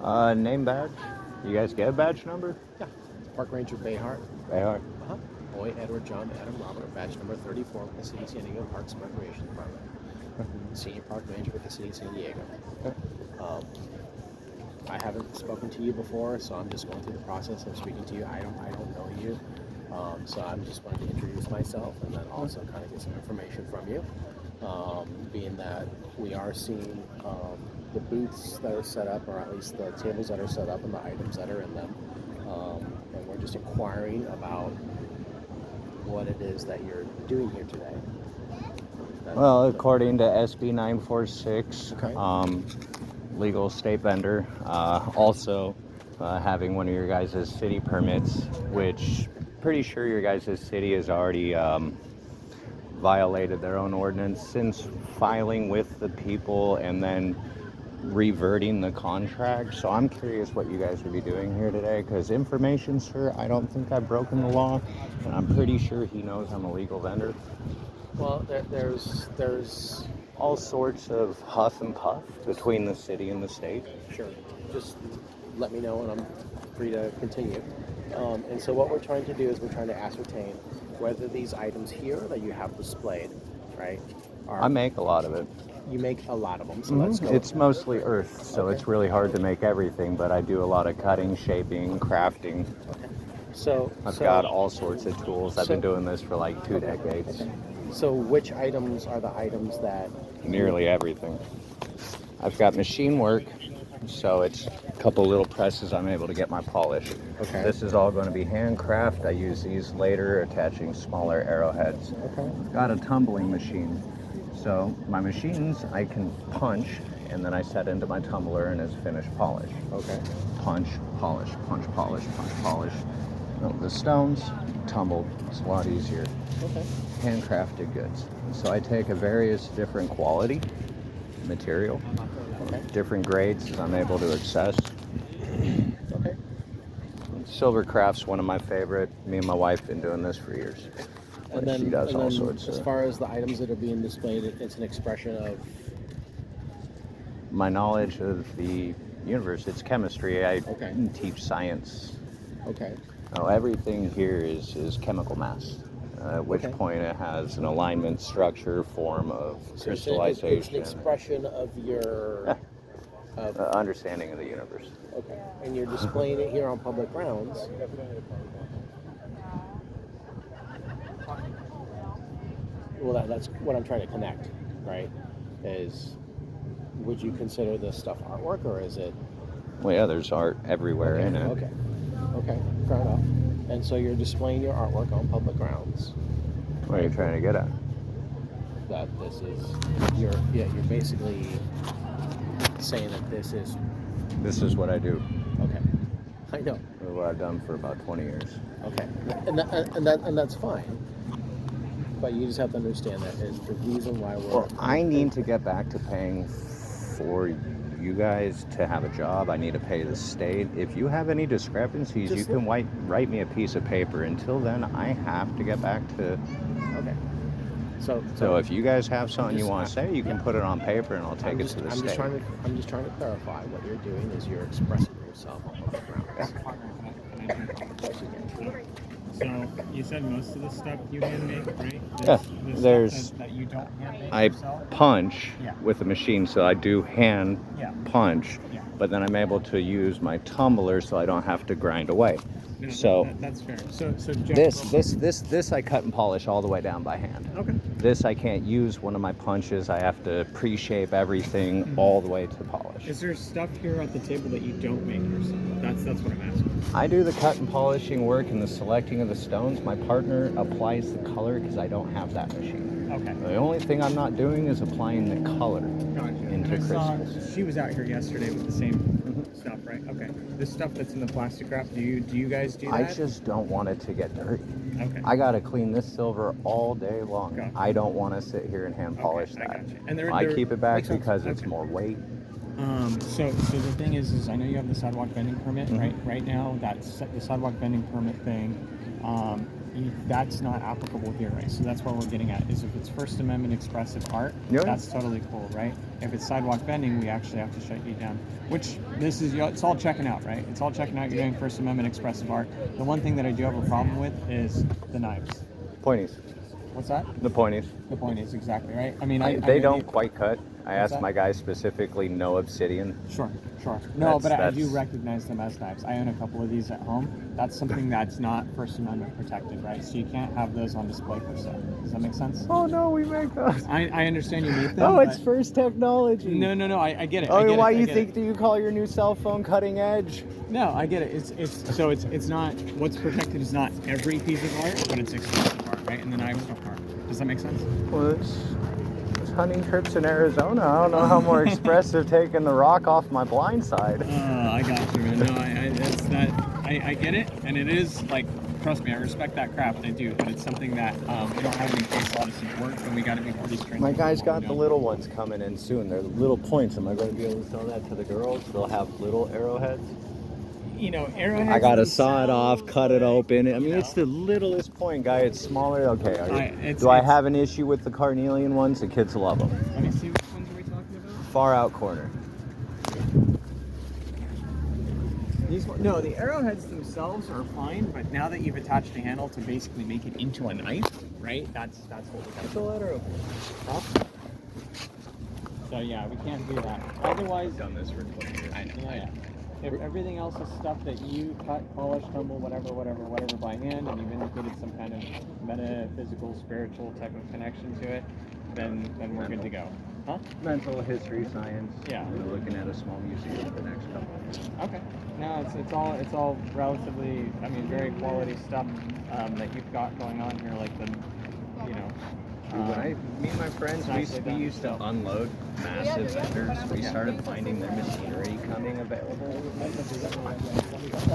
Name badge. You guys get a badge number? Yeah. Park Ranger Bayhart. Bayhart. Uh-huh. Boy, Edward, John, Adam, Robert, badge number 34 with the City of San Diego Parks and Recreation Department. Senior Park Ranger with the City of San Diego. Um, I haven't spoken to you before, so I'm just going through the process of speaking to you. I don't know you. So I'm just wanting to introduce myself and then also kind of get some information from you. Being that we are seeing the booths that are set up, or at least the tables that are set up and the items that are in them. And we're just inquiring about what it is that you're doing here today. Well, according to SB 946, Okay. legal state vendor, also having one of your guys' city permits, which pretty sure your guys' city has already violated their own ordinance since filing with the people and then reverting the contract. So I'm curious what you guys would be doing here today, because information, sir, I don't think I've broken the law, and I'm pretty sure he knows I'm a legal vendor. Well, there's All sorts of huff and puff between the city and the state. sure. Just let me know, and I'm free to continue. And so what we're trying to do is we're trying to ascertain whether these items here that you have displayed, right, are I make a lot of it. you make a lot of them. So let's go. It's mostly earth, so Okay. it's really hard to make everything, but I do a lot of cutting, shaping, crafting. Okay. So I've got all sorts of tools. I've been doing this for like 2 decades. So which items are the items that Nearly everything. I've got machine work, so it's a couple little presses I'm able to get my polish. Okay. This is all going to be handcraft. I use these later, attaching smaller arrowheads. Okay. Got a tumbling machine. So my machines I can punch, and then I set into my tumbler and it's finished polish. Okay. Punch, polish, punch, polish, punch, polish. No, the stones, tumbled. It's a lot easier. Okay. Handcrafted goods. So I take a various different quality material, Okay. different grades as I'm able to access. Okay. Silver craft's one of my favorite. Me and my wife been doing this for years. And then, she does and all then sorts as of. far as the items that are being displayed, it's an expression of My knowledge of the universe, it's chemistry. I Okay. teach science. okay. Oh, everything here is chemical mass. At which Okay. point it has an alignment, structure, form of So it's crystallization, an expression of your of understanding of the universe. okay, and you're displaying it here on public grounds. Well, that's what I'm trying to connect, right? Is would you consider this stuff artwork, or is it Well, yeah, there's art everywhere okay, in it. Okay, okay, fair enough. And so you're displaying your artwork on public grounds. What are you trying to get at? That this is you're basically saying that this is This is what I do. okay. I know. This is what I've done for about 20 years. Okay, and that's fine. But you just have to understand that is the reason why we're. Well, I need to get back to paying for you guys to have a job. I need to pay the state. If you have any discrepancies, Just you can write me a piece of paper. Until then, I have to get back to. Okay. So So if you guys have something you just- want to say, you can put it on paper, and I'll take it to the I'm state. just trying to clarify what you're doing is you're expressing yourself on public grounds. So you said most of the stuff you hand make, right? Yeah, The stuff there's- that you don't hand make I yourself? punch Yeah. with a machine, so I do hand Yeah. punch, Yeah. but then I'm able to use my tumbler, so I don't have to grind away. No, So that's fair. So Jeff, this I cut and polish all the way down by hand. Okay. This I can't use one of my punches. I have to pre-shape everything all the way to polish. Is there stuff here at the table that you don't make yourself? That's what I'm asking. I do the cut and polishing work and the selecting of the stones. My partner applies the color because I don't have that machine. Okay. The only thing I'm not doing is applying the color Gotcha. into And I saw crystals. she was out here yesterday with the same stuff, right? Okay. The stuff that's in the plastic wrap. Do you guys do that? I just don't want it to get dirty. Okay. I gotta clean this silver all day long. Gotcha. I don't want to sit here and hand polish Okay, I that. gotcha. And I keep it back makes sense. because it's Okay. more weight. So the thing is I know you have the sidewalk vending permit, Mhm. right? Right now, that's the sidewalk vending permit thing. that's not applicable here, right? So that's what we're getting at. Is if it's First Amendment expressive art, Yeah. that's totally cool, right? If it's sidewalk vending, we actually have to shut you down. Which it's all checking out, right? It's all checking out. You're doing First Amendment expressive art. The one thing that I do have a problem with is the knives. Pointies. What's that? The pointies. The point is exactly right. I mean, They don't quite cut. I What's asked that? my guys specifically no obsidian. Sure. No, but I do that's- recognize them as knives. I own a couple of these at home. That's something that's not First Amendment protected, right? So you can't have those on display for sale. Does that make sense? Oh no, we make those. I understand you need them. Oh, it's but- first technology. No, I get it. Oh, I get why it, I you get think it. do you call your new cell phone cutting edge? No, I get it. It's not what's protected is not every piece of art, but it's expressive art, right? And the knives are part. Does that make sense? Well, it's hunting trips in Arizona. I don't know how more expressive taking the rock off my blind side. I got you, man. No, that's that. I get it, and it is like, trust me, I respect that craft. I do, but it's something that we don't have any case law to support, and we got to be pretty stringent. My guy's with what got we the do. little ones coming in soon. They're little points. Am I going to be able to sell that to the girls? They'll have little arrowheads. You know, arrowheads. I gotta saw it off, cut it open. I mean, you it's know. the littlest point, guy. It's smaller. Okay. It's- Do I it's- have an issue with the carnelian ones? The kids love them. Let me see which ones are we talking about. Far out corner. No, the arrowheads themselves are fine, but now that you've attached a handle to basically make it into a knife, right? That's what we got. It's a letter of. Huh? So yeah, we can't do that. Otherwise, Done this for 20 years. yeah. If everything else is stuff that you cut, polish, tumble, whatever by hand, and you've indicated some kind of metaphysical, spiritual type of connection to it, then we're good to go. Huh? Mental history, science. Yeah. We're looking at a small museum for the next couple of years. Okay. No, it's all relatively, I mean, very quality stuff that you've got going on here, like the, you know. Me and my friends, we used to unload massive vendors. We started finding their machinery coming available.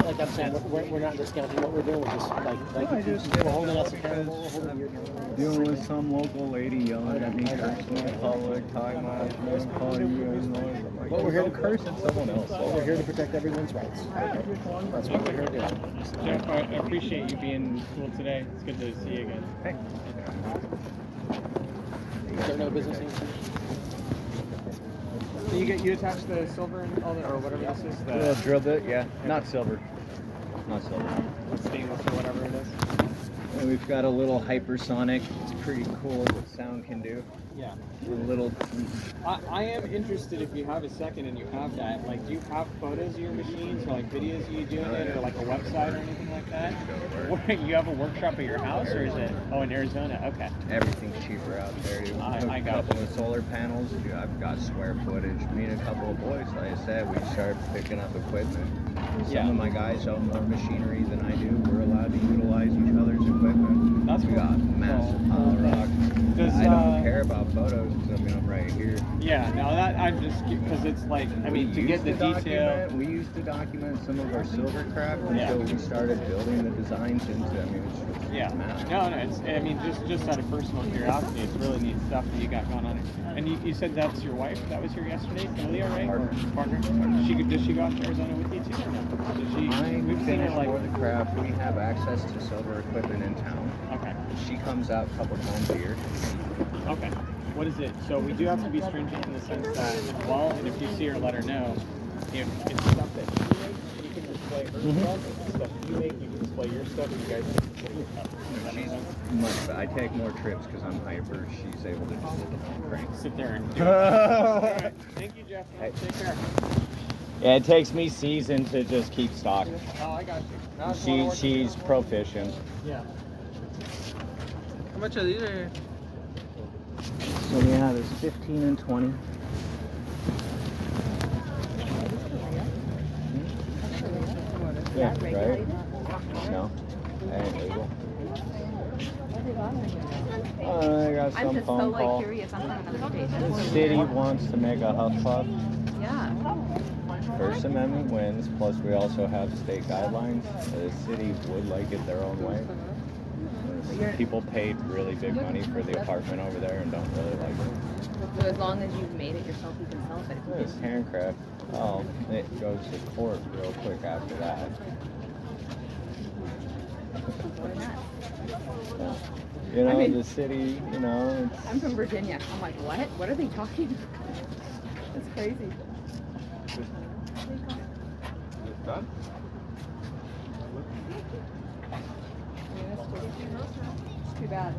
Like I'm saying, we're not discounting what we're doing. We're just we're holding us accountable. We're holding you accountable. Dealing with some local lady yelling at me, cursing in public, time out, calling you guys noise. I'm like, But we're here to curse at someone else. We're here to protect everyone's rights. That's what we're here to do. Jeff, I appreciate you being cool today. It's good to see you again. Hey. Is there no business answer? So you attach the silver and all that, or whatever this is, The drill bit, yeah. Not silver. Not silver. stainless or whatever it is. And we've got a little hypersonic. It's pretty cool what sound can do. Yeah. A little. I am interested if you have a second and you have that. Like, do you have photos of your machines or like videos of you doing it or like a website or anything like that? What, you have a workshop at your house or is it? Oh, in Arizona. Okay. Everything's cheaper out there. I A got couple of solar panels. Dude, I've got square footage. Me and a couple of boys, like I said, we started picking up equipment. Some of my guys own more machinery than I do. We're allowed to utilize each other's equipment. That's we cool. got massive pile of rock. Does, I don't care about photos because I mean I'm right here. Yeah. No, that I'm just because it's like I mean to get the detail. We used to document some of our silver craft Yeah. until we started building the designs into. I mean, it's just Yeah. massive. No. It's. I mean, just out of personal curiosity, it's really neat stuff that you got going on. And you said that's your wife that was here yesterday, Celia, right? Partner. Or partner. Does she go out to Arizona with you too, or no? Does she? We've seen her like. for the craft. We have access to silver equipment in town. Okay. She comes out a couple times a year. Okay. What is it? So we do have to be stringent in the sense that, well, and if you see her, let her know. If it's stuff that she makes, you can display her stuff. If it's stuff you make, you can display your stuff. You guys can display your stuff. Does that make sense? Much, but I take more trips because I'm hyper. She's able to just sit the phone crank. Sit there and do it. All right. Thank you, Jeff. Hey. Take care. Yeah, it takes me season to just keep stock. Oh, I got you. Now it's a lot of work. She's proficient. Yeah. How much are these? So yeah, there's 15 and 20. Yeah, right? No, that ain't legal. I got I'm some just so phone like call. curious. I'm on another station. The city wants to make a huff puff. Yeah. First Amendment wins, plus we also have state guidelines. The city would like it their own way. People paid really big money for the apartment over there and don't really like it. So as long as you've made it yourself, you can sell it. But if you It's handcraft. Oh, it goes to court real quick after that. We're nuts. You know, I mean- the city, you know, it's, I'm from Virginia. I'm like, what? What are they talking about? That's crazy. done. It's too bad.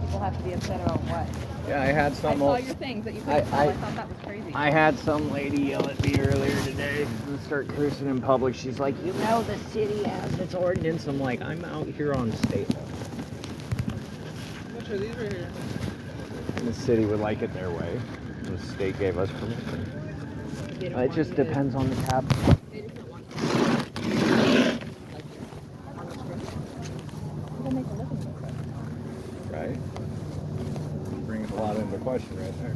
People have to be upset about what? Yeah, I had I some. saw your things that you couldn't tell. I thought that was crazy. I had some lady yell at me earlier today and start cursing in public. She's like, you know, the city has its ordinance. I'm like, I'm out here on state law. Which are these right here? And the city would like it their way. The state gave us permission. They don't It want just you to- depends on the cap. They just don't want you to- on the script. People make a living with it. Right? Brings a lot into question right there.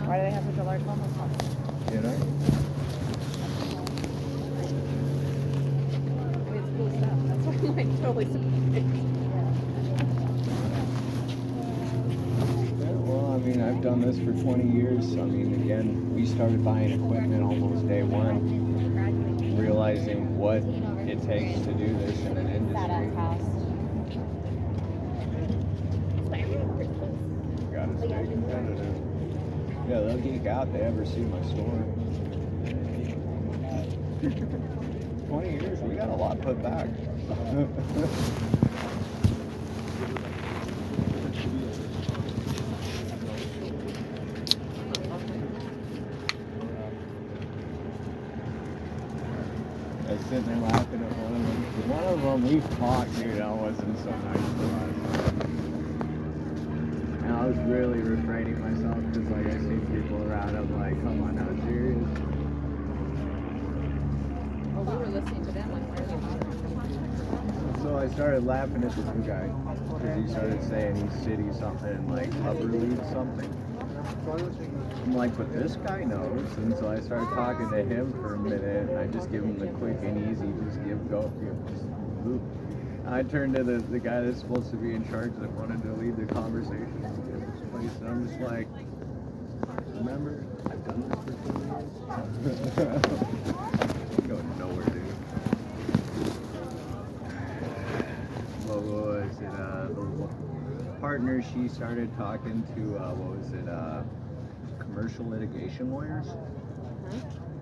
Why do they have such a large homeless population? You know? I mean, it's cool stuff. That's why I'm like totally surprised. Yeah, well, I mean, I've done this for 20 years. I mean, again, we started buying equipment almost day one, realizing what it takes to do this in an industry. Gotta stay competitive. Yeah, they'll geek out if they ever see my store. 20 years, we got a lot put back. I was sitting there laughing at one of them. One of them, we talked, dude, that wasn't so nice to us. And I was really refraining myself because, like, I see people around, I'm like, come on now, serious? Well, we were listening to them like really loud. So I started laughing at this new guy because he started saying he's city something, like, Upperlead something. I'm like, but this guy knows. And so I started talking to him for a minute, and I just give him the quick and easy, just boop. I turned to the guy that's supposed to be in charge that wanted to lead the conversation in this place, and I'm just like, remember, I've done this for 2 years. I'm going nowhere, dude. What was it? The partner, she started talking to, commercial litigation lawyers.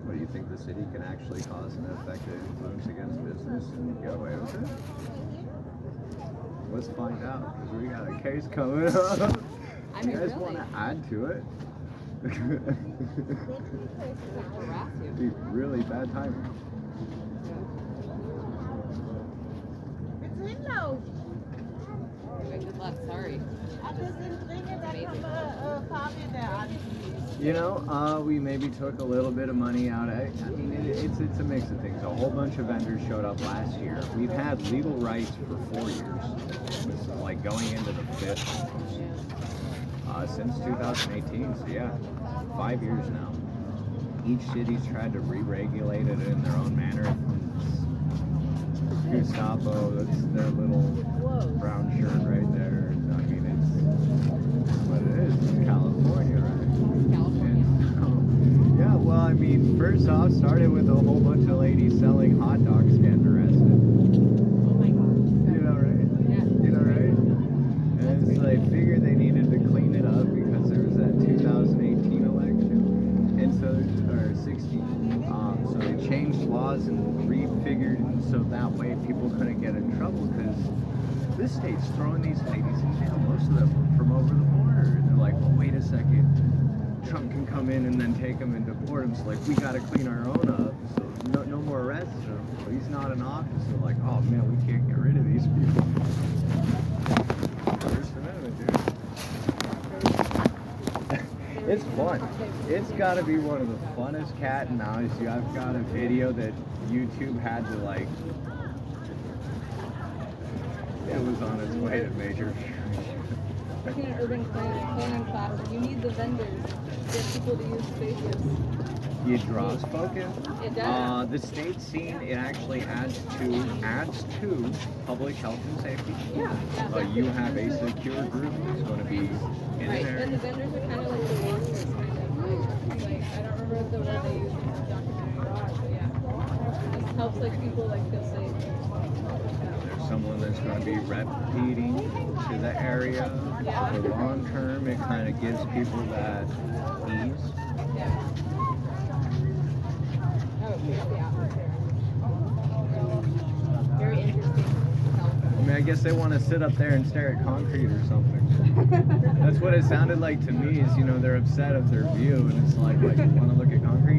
What do you think the city can actually cause an effective influence against business and get away with it? Let's find out, because we got a case coming up. I You mean, guys really. want to add to it? Harass you. Be really bad timing. Anyway, good luck. Sorry. You know, we maybe took a little bit of money out. I mean, it's a mix of things. A whole bunch of vendors showed up last year. We've had legal rights for 4 years. It's like going into the 5th since 2018. So yeah, 5 years now. Each city's tried to re-regulate it in their own manner. Gustavo, that's their little brown shirt right there. I mean, it's what it is. It's California, right? California. And, yeah, well, I mean, first off, started with a whole bunch of ladies selling hot dogs getting arrested. Oh my gosh. You know, right? Yeah. You know, right? And so they figured they needed to clean it up because there was that 2018 election, and so, or 16. So they changed laws and refigured, and so that way people couldn't get in trouble because this state's throwing these ladies in jail. Most of them are from over the border. And they're like, well, wait a second. Trump can come in and then take them and deport them. So like, we got to clean our own up. So no more arrests. So he's not in office. So like, oh man, we can't get rid of these people. First Amendment, dude. It's fun. It's got to be one of the funnest cat and mouse. I've got a video that YouTube had to like. It was on its way to major. Working in urban planning class, you need the vendors to get people to use spaces. You draw spoken. It does. The state scene, it actually adds to public health and safety. Yeah. You have a secure group that's going to be in Right. there. And the vendors are kind of like the walkers, kind of. Like, I don't remember the word they used in the documentary, but yeah. Just help helps like people like feel safe. There's someone that's going to be repeating to the area Yeah. for long term. It kind of gives people that ease. Yeah. That would make the atmosphere. Very interesting. I mean, I guess they want to sit up there and stare at concrete or something. That's what it sounded like to me. Is they're upset of their view, and it's like you want to look at concrete.